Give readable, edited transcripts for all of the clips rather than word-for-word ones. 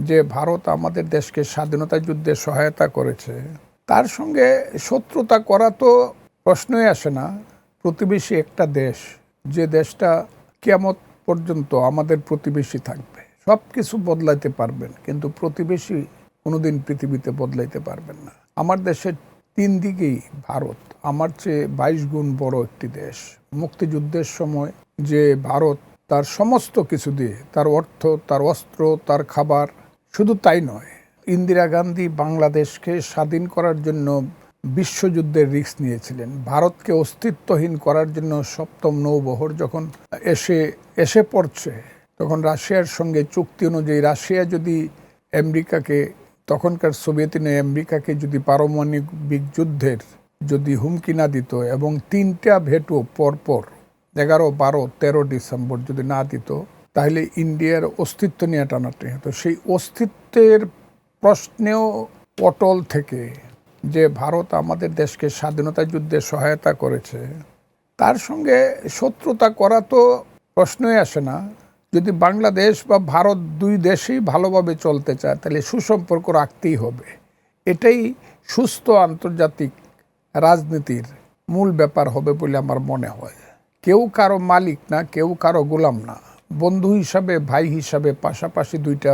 যে ভারত আমাদের দেশকে স্বাধীনতা যুদ্ধে সহায়তা করেছে, তার সঙ্গে শত্রুতা করা তো প্রশ্নই আসে না। প্রতিবেশী একটা দেশ, যে দেশটা কিয়ামত পর্যন্ত আমাদের প্রতিবেশী থাকবে। সব কিছু বদলাইতে পারবেন, কিন্তু প্রতিবেশী কোনোদিন পৃথিবীতে বদলাইতে পারবেন না। আমার দেশের তিন দিকেই ভারত আমার চেয়ে 22 গুণ বড় একটি দেশ। মুক্তিযুদ্ধের সময় যে ভারত তার সমস্ত কিছু দিয়ে, তার অর্থ, তার অস্ত্র, তার খাবার, শুধু তাই নয়, ইন্দিরা গান্ধী বাংলাদেশকে স্বাধীন করার জন্য বিশ্বযুদ্ধের রিস্ক নিয়েছিলেন। ভারতকে অস্তিত্বহীন করার জন্য সপ্তম নৌবহর যখন এসে পড়ছে, তখন রাশিয়ার সঙ্গে চুক্তি অনুযায়ী রাশিয়া যদি আমেরিকাকে, তখনকার সোভিয়েত ইউনিয়ন আমেরিকাকে যদি পারমাণবিক যুদ্ধের যদি হুমকি না দিত এবং 3টা ভেটো পরপর 11, 12, 13 ডিসেম্বর যদি না দিত, তাহলে ইন্ডিয়ার অস্তিত্ব নিয়ে টানাটানি হতো। সেই অস্তিত্বের প্রশ্নেও অটল থেকে যে ভারত আমাদের দেশকে স্বাধীনতা যুদ্ধে সহায়তা করেছে, তার সঙ্গে শত্রুতা করা তো প্রশ্নই আসে না। যদি বাংলাদেশ বা ভারত দুই দেশেই ভালোভাবে চলতে চায়, তাহলে সুসম্পর্ক রাখতেই হবে। এটাই সুস্থ আন্তর্জাতিক রাজনীতির মূল ব্যাপার হবে বলে আমার মনে হয়। কেউ কারো মালিক না, কেউ কারো গোলাম না। বন্ধু হিসাবে, ভাই হিসাবে পাশাপাশি দুইটা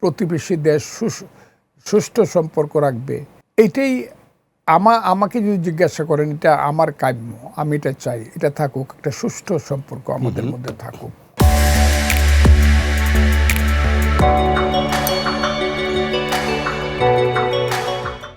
প্রতিবেশী দেশ সুষ্ঠু সম্পর্ক রাখবে। এইটাই আমাকে যদি জিজ্ঞাসা করেন, এটা আমার কাম্য, আমি এটা চাই, এটা থাকুক, একটা সুষ্ঠু সম্পর্ক আমাদের মধ্যে থাকুক।